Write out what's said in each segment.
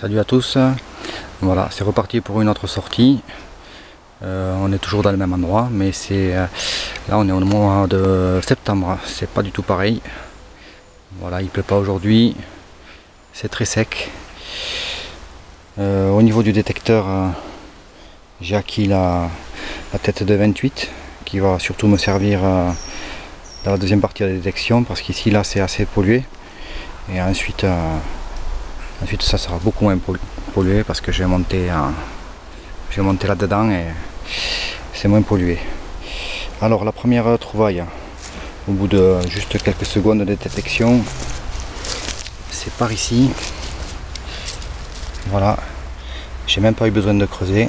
Salut à tous, voilà, c'est reparti pour une autre sortie. On est toujours dans le même endroit, mais c'est là on est au mois de septembre, c'est pas du tout pareil. Voilà, il pleut pas aujourd'hui, c'est très sec. Au niveau du détecteur, j'ai acquis la tête de 28 qui va surtout me servir dans la deuxième partie de la détection, parce qu'ici là c'est assez pollué, et ensuite ça sera beaucoup moins pollué parce que je vais monter là-dedans et c'est moins pollué. Alors la première trouvaille, au bout de juste quelques secondes de détection, c'est par ici. Voilà, j'ai même pas eu besoin de creuser,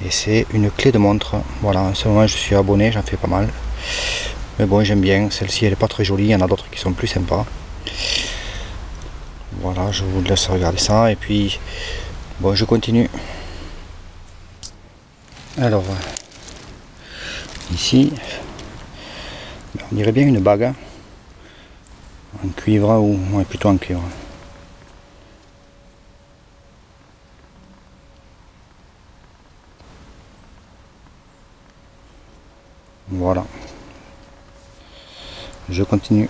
et c'est une clé de montre. Voilà, en ce moment je suis abonné, j'en fais pas mal, mais bon, j'aime bien. Celle-ci elle est pas très jolie, il y en a d'autres qui sont plus sympas. Voilà, je vous laisse regarder ça et puis bon, je continue. Alors ici on dirait bien une bague en cuivre, ou ouais, plutôt en cuivre. Voilà, je continue.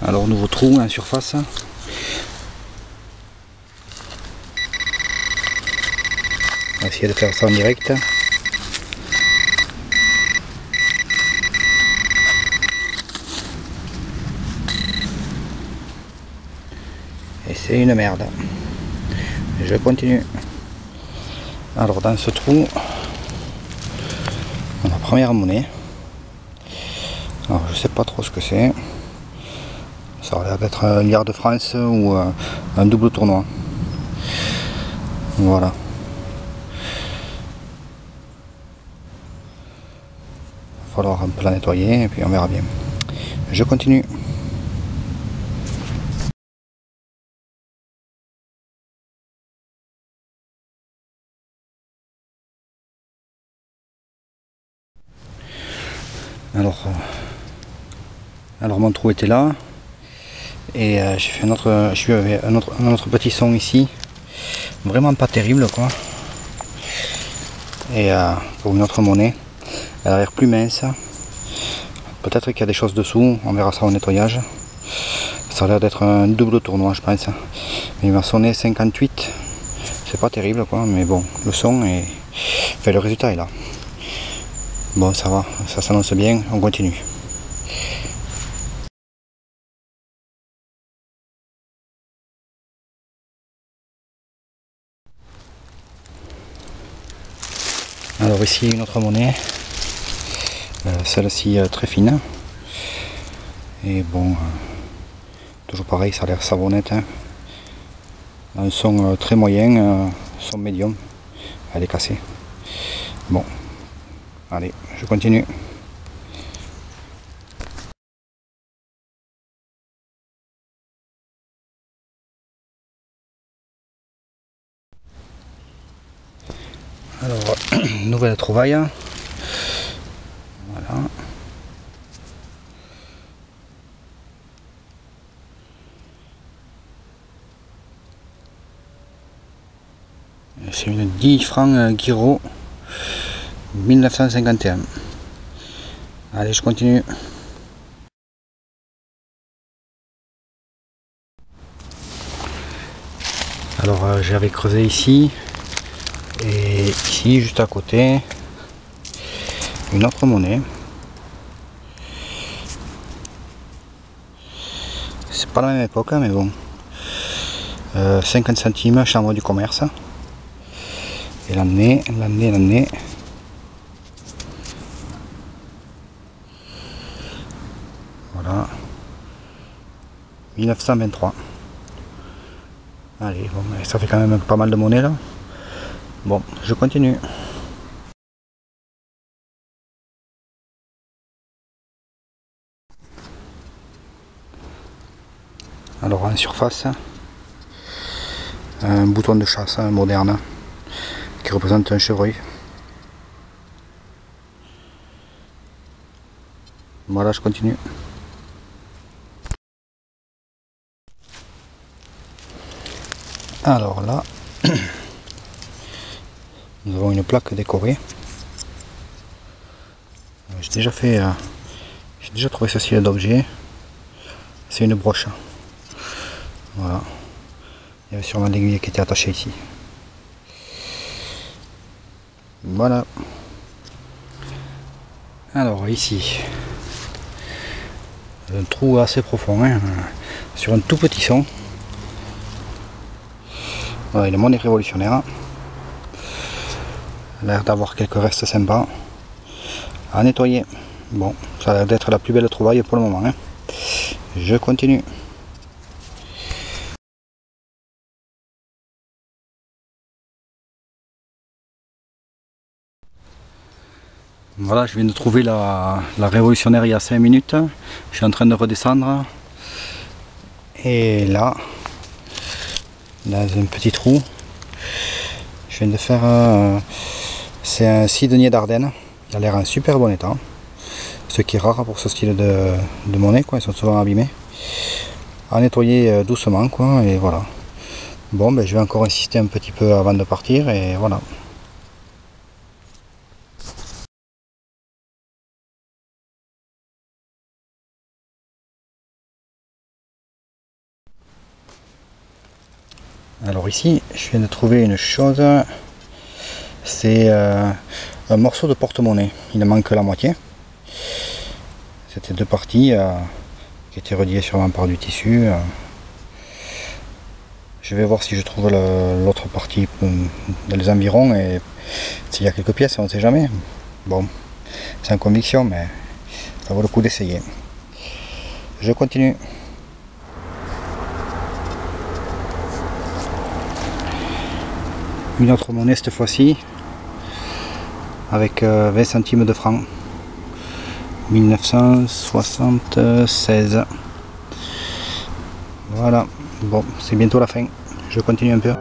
Alors nouveau trou en surface. On va essayer de faire ça en direct. Et c'est une merde. Je continue. Alors dans ce trou, on a la première monnaie. Alors je sais pas trop ce que c'est. Ça a l'air d'être un liard de France ou un double tournoi. Voilà. Il va falloir un peu la nettoyer et puis on verra bien. Je continue. Alors mon trou était là, et j'ai fait un autre petit son ici, vraiment pas terrible quoi. Et pour une autre monnaie, elle a l'air plus mince. Peut-être qu'il y a des choses dessous, on verra ça au nettoyage. Ça a l'air d'être un double tournoi je pense. Il m'a sonné 58, c'est pas terrible quoi, mais bon, le son est... Enfin, le résultat est là. Bon, ça va, ça s'annonce bien, on continue. Alors ici une autre monnaie, celle-ci très fine, et bon, toujours pareil, ça a l'air savonnette, hein. Un son très moyen, son médium, elle est cassée. Bon, allez, je continue. Alors, nouvelle trouvaille. Voilà. C'est une 10 francs Giro 1951. Allez, je continue. Alors, j'avais creusé ici, et ici, juste à côté, une autre monnaie. C'est pas la même époque, mais bon. 50 centimes, chambre du commerce. Et l'année. Voilà. 1923. Allez, bon, ça fait quand même pas mal de monnaie là. Bon, je continue. Alors en surface, un bouton de chasse moderne qui représente un chevreuil. Voilà, je continue. Alors là, nous avons une plaque décorée. J'ai déjà trouvé ce style d'objet. C'est une broche. Voilà. Il y avait sûrement l'aiguille qui était attachée ici. Voilà. Alors ici, un trou assez profond, hein, sur un tout petit son. Voilà, il est monnaie révolutionnaire. Il a l'air d'avoir quelques restes sympas à nettoyer. Bon, ça a l'air d'être la plus belle trouvaille pour le moment, hein. Je continue. Voilà, je viens de trouver la révolutionnaire il y a 5 minutes. Je suis en train de redescendre. Et là, dans un petit trou, je viens de faire c'est un scie de denier d'Ardenne. Il a l'air en super bon état. Ce qui est rare pour ce style de monnaie, quoi. Ils sont souvent abîmés. À nettoyer doucement, quoi, et voilà. Bon, ben, je vais encore insister un petit peu avant de partir, et voilà. Alors ici, je viens de trouver une chose. C'est un morceau de porte-monnaie. Il en manque la moitié. C'était deux parties qui étaient reliées sûrement par du tissu. Je vais voir si je trouve l'autre partie dans les environs, et s'il y a quelques pièces, on ne sait jamais. Bon, c'est en conviction, mais ça vaut le coup d'essayer. Je continue. Une autre monnaie cette fois-ci, avec 20 centimes de francs. 1976. Voilà, bon, c'est bientôt la fin. Je continue un peu.